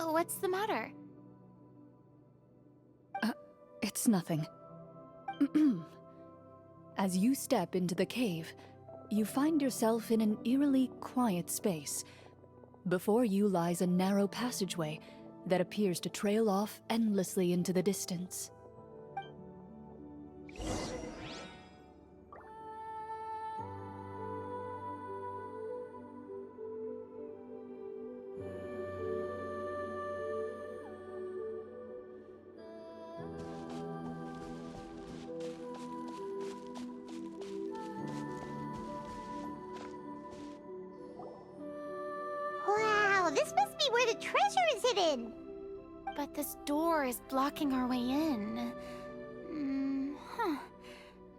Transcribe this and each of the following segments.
What's the matter? It's nothing. As you step into the cave, you find yourself in an eerily quiet space. Before you lies a narrow passageway that appears to trail off endlessly into the distance. Wow, this must be where the treasure is hidden! But this door is blocking our way in.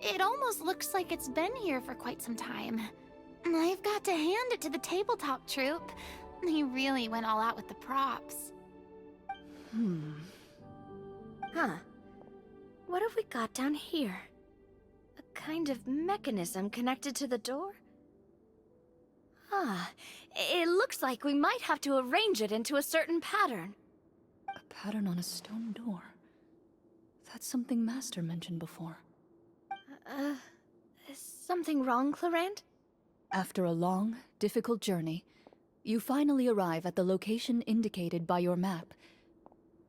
It almost looks like it's been here for quite some time. I've got to hand it to the tabletop troupe. They really went all out with the props. Huh. What have we got down here? A kind of mechanism connected to the door? It looks like we might have to arrange it into a certain pattern. A pattern on a stone door. That's something Master mentioned before. Is something wrong, Clarant? After a long, difficult journey, you finally arrive at the location indicated by your map.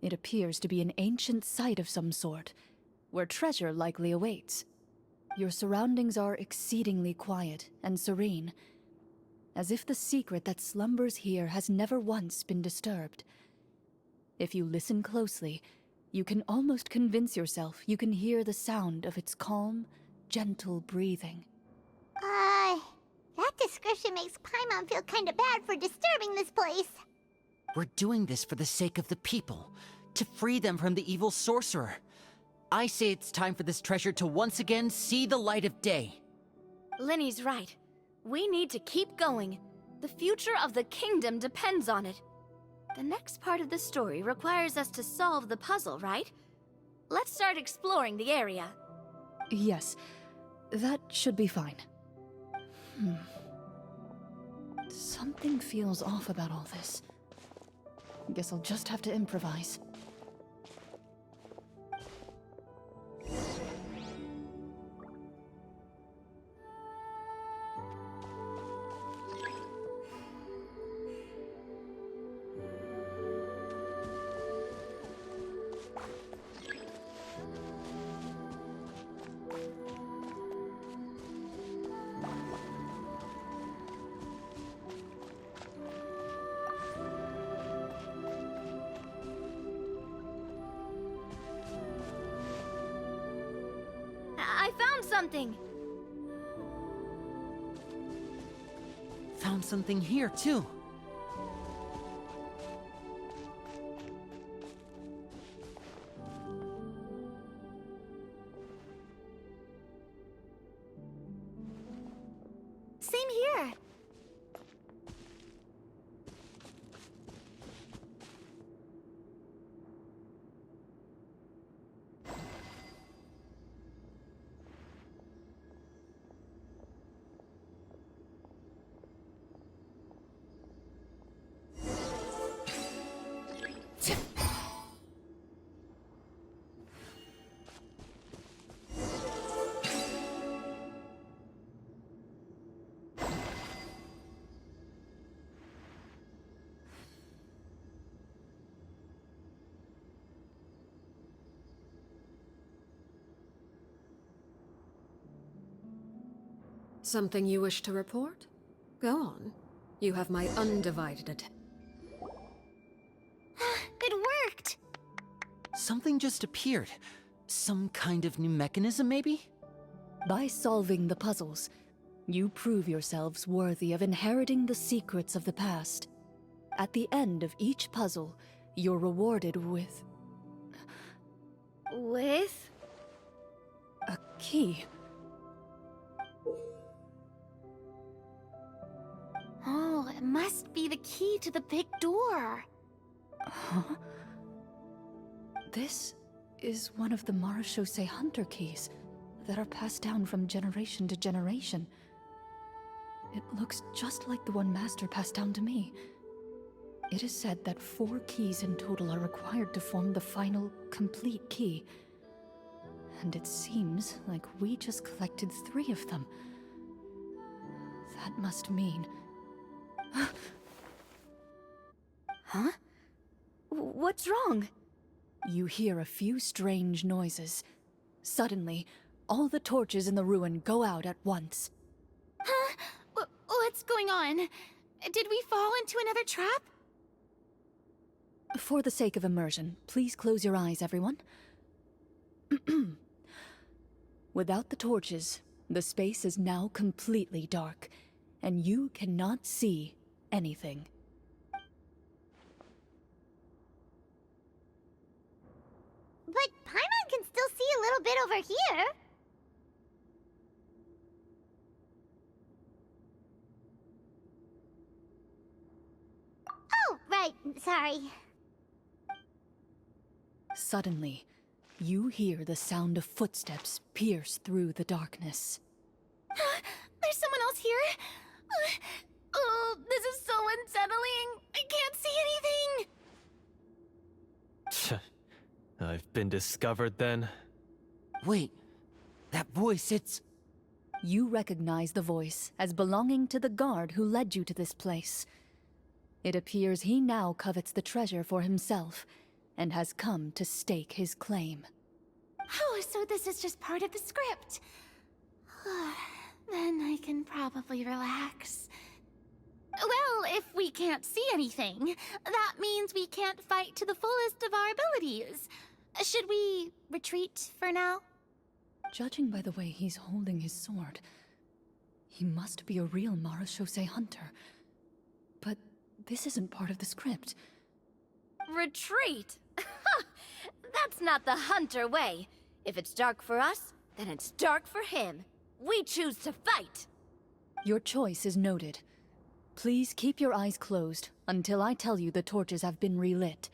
It appears to be an ancient site of some sort, where treasure likely awaits. Your surroundings are exceedingly quiet and serene, as if the secret that slumbers here has never once been disturbed. If you listen closely, you can almost convince yourself you can hear the sound of its calm, gentle breathing. That description makes Paimon feel kinda bad for disturbing this place. We're doing this for the sake of the people, to free them from the evil sorcerer. I say it's time for this treasure to once again see the light of day. Linny's right. We need to keep going. The future of the kingdom depends on it. The next part of the story requires us to solve the puzzle, right? Let's start exploring the area. Yes, that should be fine. Something feels off about all this. Guess I'll just have to improvise. I found something! Found something here, too. Same here. Something you wish to report? Go on. You have my undivided attention. It worked! Something just appeared. Some kind of new mechanism, maybe? By solving the puzzles, You prove yourselves worthy of inheriting the secrets of the past. At the end of each puzzle, you're rewarded with With? a key. Oh, it must be the key to the big door. Huh? This is one of the Marechaussee Hunter keys that are passed down from generation to generation. It looks just like the one Master passed down to me. It is said that 4 keys in total are required to form the final, complete key. And it seems like we just collected 3 of them. That must mean... Huh? What's wrong? You hear a few strange noises. Suddenly, all the torches in the ruin go out at once. Huh? What's going on? Did we fall into another trap? For the sake of immersion, please close your eyes, everyone. Without the torches, the space is now completely dark, and you cannot see anything. But Paimon can still see a little bit over here. Oh, right. Sorry. Suddenly, you hear the sound of footsteps pierce through the darkness. There's someone else here? Oh, this is so unsettling. I can't see anything. I've been discovered then? Wait, that voice, it's... You recognize the voice as belonging to the guard who led you to this place. It appears he now covets the treasure for himself, and has come to stake his claim. Oh, so this is just part of the script. Then I can probably relax. Well, if we can't see anything, that means we can't fight to the fullest of our abilities. Should we retreat for now? Judging by the way he's holding his sword, he must be a real Marechaussee hunter. But this isn't part of the script. Retreat? That's not the hunter way. If it's dark for us, then it's dark for him. We choose to fight. Your choice is noted. Please keep your eyes closed until I tell you the torches have been relit.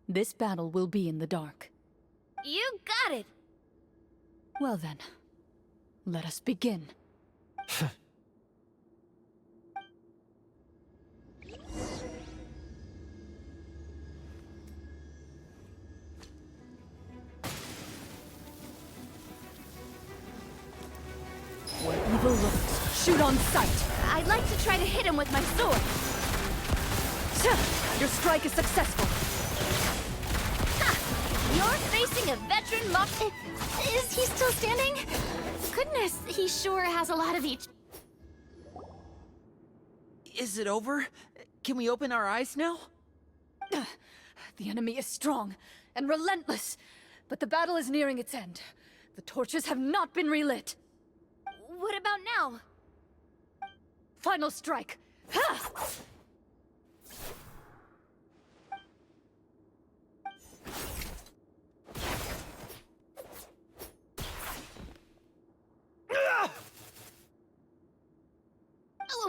This battle will be in the dark. You got it! Well then, let us begin. Where evil lurks, shoot on sight! I'd like to try to hit him with my sword. Your strike is successful. You're facing a veteran mock... Is he still standing? Goodness, he sure has a lot of each. Is it over? Can we open our eyes now? The enemy is strong and relentless, but the battle is nearing its end. The torches have not been relit. What about now? Final strike! Ha!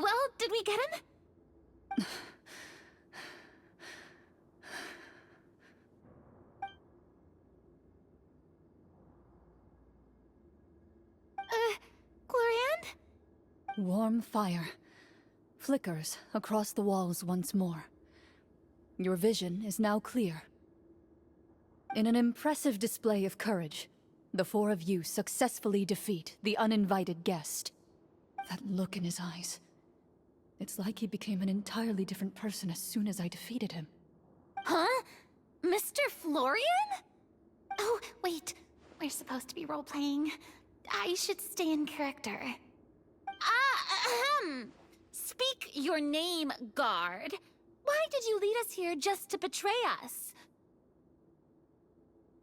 Well, did we get him? Glorian? Warm fire flickers across the walls once more. Your vision is now clear. In an impressive display of courage, the 4 of you successfully defeat the uninvited guest. That look in his eyes. It's like he became an entirely different person as soon as I defeated him. Huh? Mr. Florian? Oh, wait. We're supposed to be role-playing. I should stay in character. Speak your name, guard. Why did you lead us here just to betray us?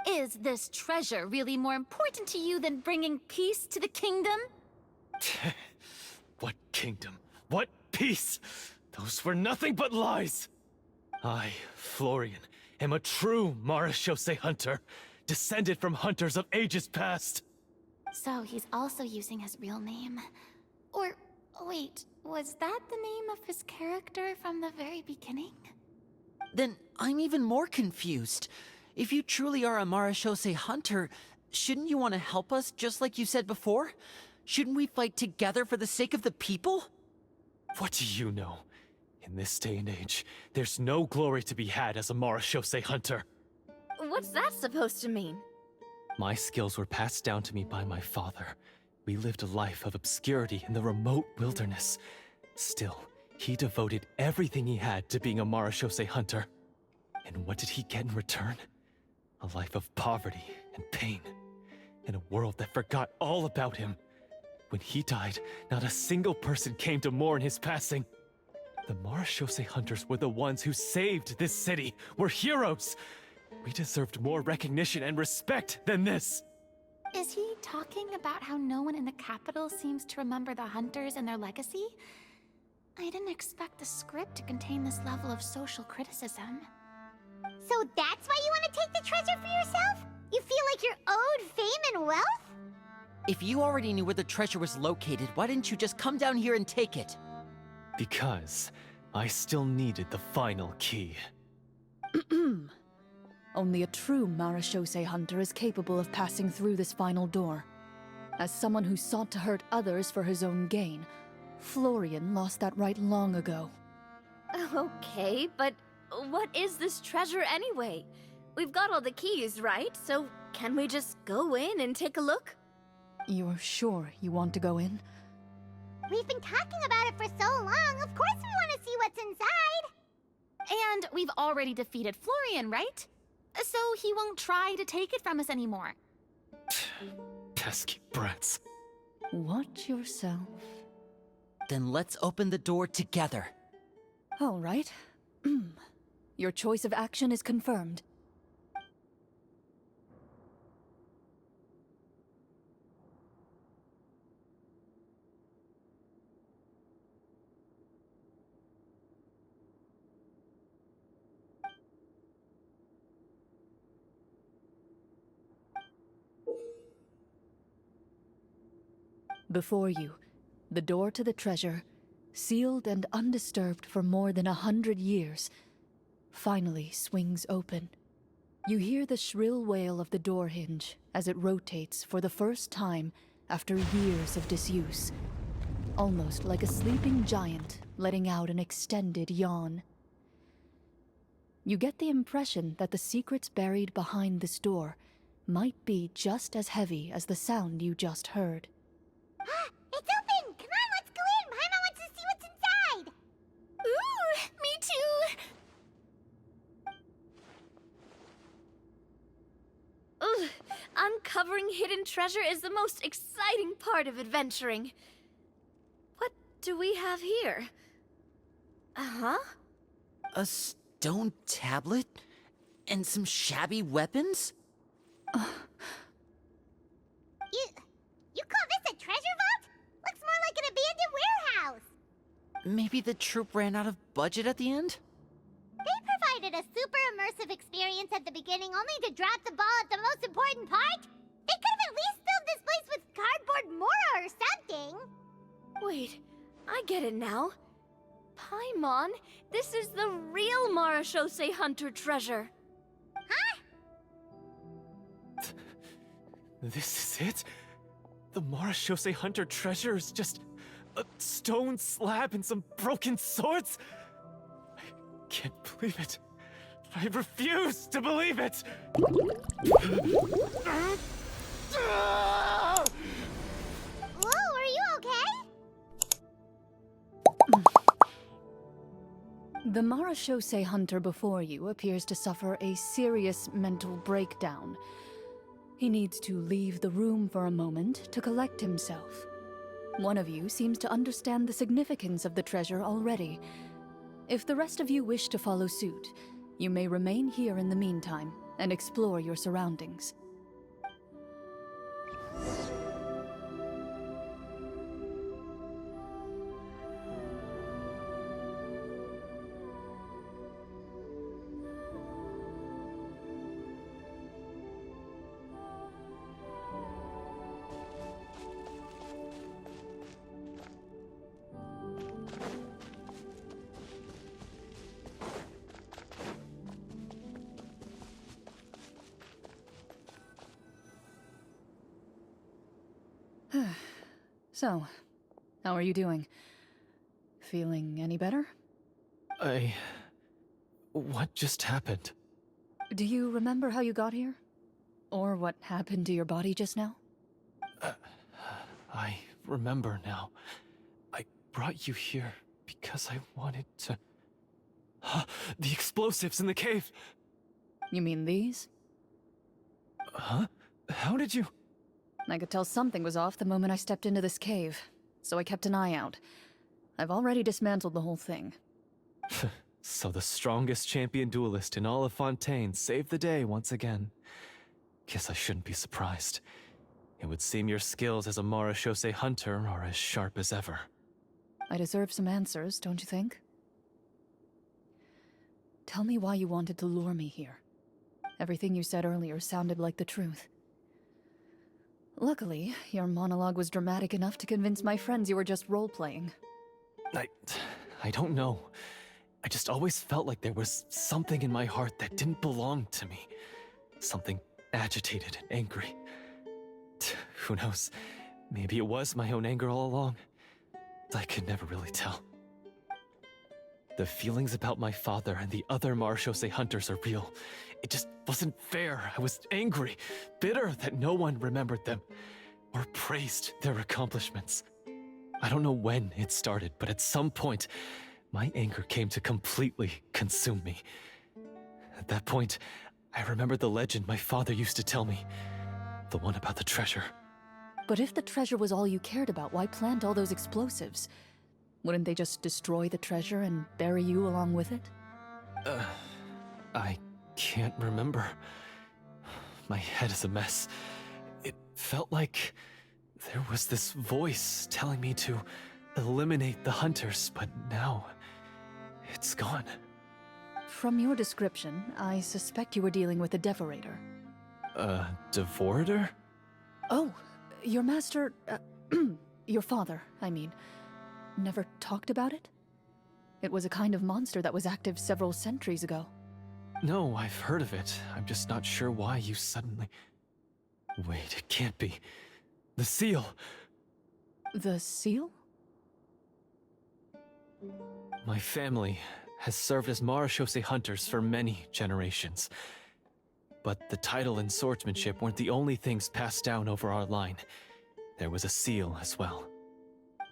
Is this treasure really more important to you than bringing peace to the kingdom? kingdom? What peace? Those were nothing but lies! I, Florian, am a true Marechaussee hunter, descended from hunters of ages past. So he's also using his real name. Or, wait, was that the name of his character from the very beginning? Then I'm even more confused. If you truly are a Marechaussee hunter, shouldn't you want to help us just like you said before? Shouldn't we fight together for the sake of the people? What do you know? In this day and age, there's no glory to be had as a Marechaussee hunter. What's that supposed to mean? My skills were passed down to me by my father. We lived a life of obscurity in the remote wilderness. Still, he devoted everything he had to being a Marechaussee hunter. And what did he get in return? A life of poverty and pain. In a world that forgot all about him. When he died, not a single person came to mourn his passing. The Marechaussee hunters were the ones who saved this city. We're heroes. We deserved more recognition and respect than this. Is he talking about how no one in the capital seems to remember the hunters and their legacy? I didn't expect the script to contain this level of social criticism. So that's why you want to take the treasure for yourself? You feel like you're owed fame and wealth? If you already knew where the treasure was located, why didn't you just come down here and take it? Because I still needed the final key. Only a true Marechaussee hunter is capable of passing through this final door. As someone who sought to hurt others for his own gain, Florian lost that right long ago. Okay, but what is this treasure anyway? We've got all the keys, right? So can we just go in and take a look? You're sure you want to go in? We've been talking about it for so long, of course we want to see what's inside! And we've already defeated Florian, right? So he won't try to take it from us anymore. Pesky brats. Watch yourself. Then let's open the door together. All right. Your choice of action is confirmed. Before you, the door to the treasure, sealed and undisturbed for more than 100 years, finally swings open. You hear the shrill wail of the door hinge as it rotates for the first time after years of disuse, almost like a sleeping giant letting out an extended yawn. You get the impression that the secrets buried behind this door might be just as heavy as the sound you just heard. It's open! Come on, let's go in! Paimon wants to see what's inside! Ooh, me too! Ugh, uncovering hidden treasure is the most exciting part of adventuring. What do we have here? Uh-huh. A stone tablet? And some shabby weapons? You call this a treasure vault? Looks more like an abandoned warehouse! Maybe the troop ran out of budget at the end? They provided a super immersive experience at the beginning only to drop the ball at the most important part? They could have at least filled this place with cardboard mora or something! Wait, I get it now. Paimon, this is the real Marechaussee hunter treasure. Huh? This is it? The Marechaussee hunter treasure is just a stone slab and some broken swords? I can't believe it. I refuse to believe it! Whoa, are you okay? The Marechaussee hunter before you appears to suffer a serious mental breakdown. He needs to leave the room for a moment to collect himself. One of you seems to understand the significance of the treasure already. If the rest of you wish to follow suit, you may remain here in the meantime and explore your surroundings. So, how are you doing? Feeling any better? What just happened? Do you remember how you got here? Or what happened to your body just now? I remember now. I brought you here because I wanted to... The explosives in the cave! You mean these? Huh? How did you... I could tell something was off the moment I stepped into this cave, so I kept an eye out. I've already dismantled the whole thing. So the strongest champion duelist in all of Fontaine saved the day once again. Guess I shouldn't be surprised. It would seem your skills as a Marashose hunter are as sharp as ever. I deserve some answers, don't you think? Tell me why you wanted to lure me here. Everything you said earlier sounded like the truth. Luckily, your monologue was dramatic enough to convince my friends you were just role-playing. I don't know. I just always felt like there was something in my heart that didn't belong to me. Something agitated and angry. Who knows? Maybe it was my own anger all along. I could never really tell. The feelings about my father and the other Marashose hunters are real. It just wasn't fair. I was angry, bitter that no one remembered them or praised their accomplishments. I don't know when it started, but at some point, my anger came to completely consume me. At that point, I remembered the legend my father used to tell me. The one about the treasure. But if the treasure was all you cared about, why plant all those explosives? Wouldn't they just destroy the treasure and bury you along with it? I can't remember. My head is a mess. It felt like there was this voice telling me to eliminate the hunters, but now it's gone. From your description, I suspect you were dealing with a devorator. Devorator? Oh, your master... your father, I mean. Never talked about it? It was a kind of monster that was active several centuries ago. No, I've heard of it. I'm just not sure why you suddenly... Wait, it can't be. The seal! The seal? My family has served as Marashose hunters for many generations. But the title and swordsmanship weren't the only things passed down over our line. There was a seal as well.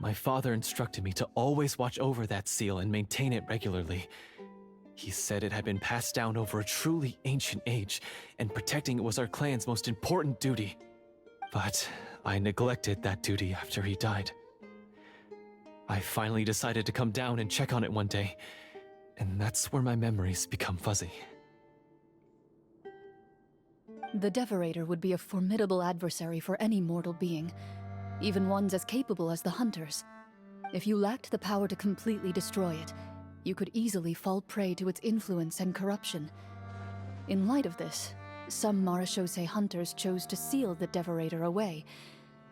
My father instructed me to always watch over that seal and maintain it regularly. He said it had been passed down over a truly ancient age, and protecting it was our clan's most important duty. But I neglected that duty after he died. I finally decided to come down and check on it one day, and that's where my memories become fuzzy. The Devorator would be a formidable adversary for any mortal being, even ones as capable as the Hunters. If you lacked the power to completely destroy it, you could easily fall prey to its influence and corruption. In light of this, some Marashose hunters chose to seal the Devorator away,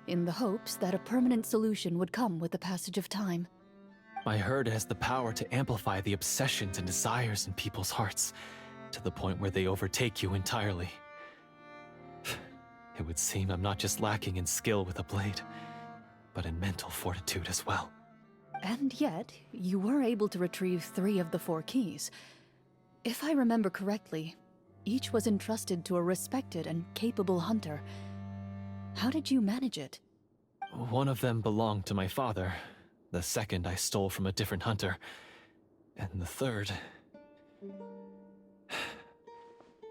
in the hopes that a permanent solution would come with the passage of time. I heard it has the power to amplify the obsessions and desires in people's hearts, to the point where they overtake you entirely. It would seem I'm not just lacking in skill with a blade, but in mental fortitude as well. And yet, you were able to retrieve 3 of the 4 keys. If I remember correctly, each was entrusted to a respected and capable hunter. How did you manage it? One of them belonged to my father. The second I stole from a different hunter. And the third...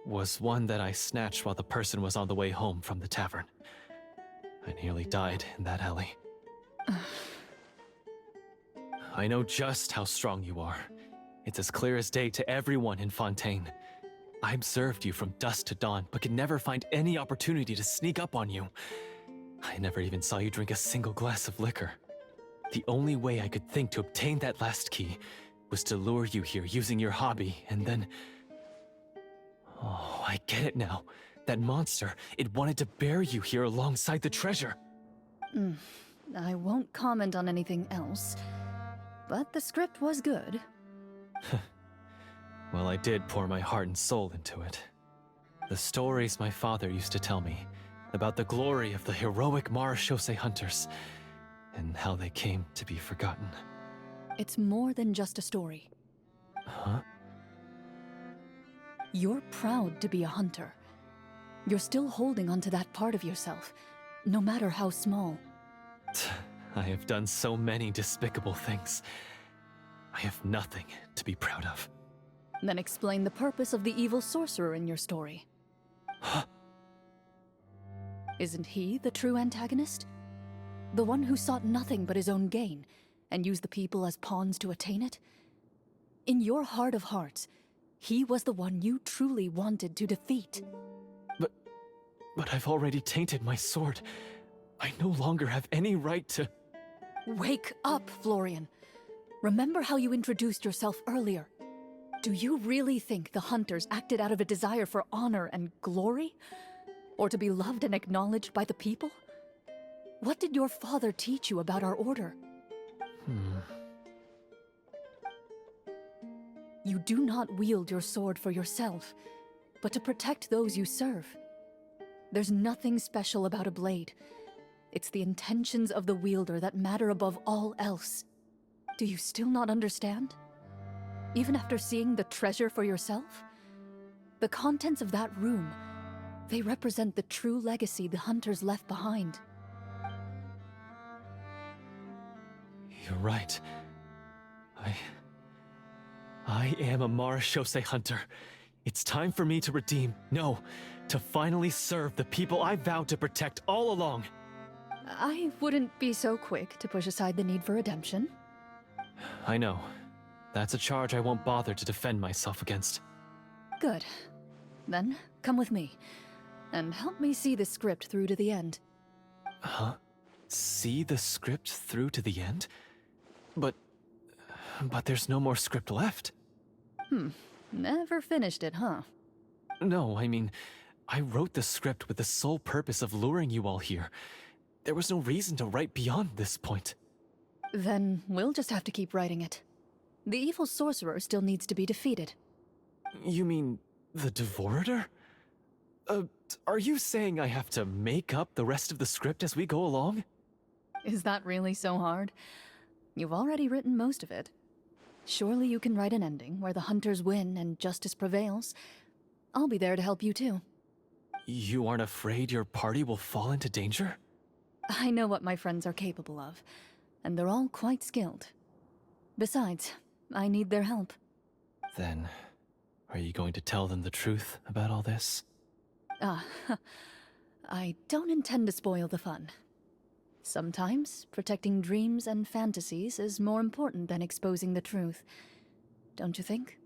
was one that I snatched while the person was on the way home from the tavern. I nearly died in that alley. I know just how strong you are. It's as clear as day to everyone in Fontaine. I observed you from dusk to dawn, but could never find any opportunity to sneak up on you. I never even saw you drink a single glass of liquor. The only way I could think to obtain that last key was to lure you here using your hobby, and then... Oh, I get it now. That monster, it wanted to bury you here alongside the treasure. I won't comment on anything else, but the script was good. Well, I did pour my heart and soul into it. The stories my father used to tell me about the glory of the heroic Marashose hunters. and how they came to be forgotten. It's more than just a story. Huh? You're proud to be a hunter. You're still holding onto that part of yourself, no matter how small. I have done so many despicable things. I have nothing to be proud of. Then explain the purpose of the evil sorcerer in your story. Huh? Isn't he the true antagonist? The one who sought nothing but his own gain, and used the people as pawns to attain it? In your heart of hearts, he was the one you truly wanted to defeat. But I've already tainted my sword. I no longer have any right to... Wake up, Florian. Remember how you introduced yourself earlier. Do you really think the hunters acted out of a desire for honor and glory? Or to be loved and acknowledged by the people? What did your father teach you about our order? You do not wield your sword for yourself, but to protect those you serve. There's nothing special about a blade. It's the intentions of the wielder that matter above all else. Do you still not understand? Even after seeing the treasure for yourself? The contents of that room, they represent the true legacy the hunters left behind. You're right. I am a Marashose hunter. It's time for me to redeem, no, to finally serve the people I vowed to protect all along. I wouldn't be so quick to push aside the need for redemption. I know. That's a charge I won't bother to defend myself against. Good. Then, come with me, and help me see the script through to the end. Huh? See the script through to the end? But there's no more script left. Never finished it, huh? No, I mean, I wrote the script with the sole purpose of luring you all here. There was no reason to write beyond this point. Then we'll just have to keep writing it. The evil sorcerer still needs to be defeated. You mean the Devorator? Are you saying I have to make up the rest of the script as we go along? Is that really so hard? You've already written most of it. Surely you can write an ending where the hunters win and justice prevails. I'll be there to help you too. You aren't afraid your party will fall into danger? I know what my friends are capable of, and they're all quite skilled. Besides, I need their help. Then, are you going to tell them the truth about all this? I don't intend to spoil the fun. Sometimes, protecting dreams and fantasies is more important than exposing the truth. Don't you think?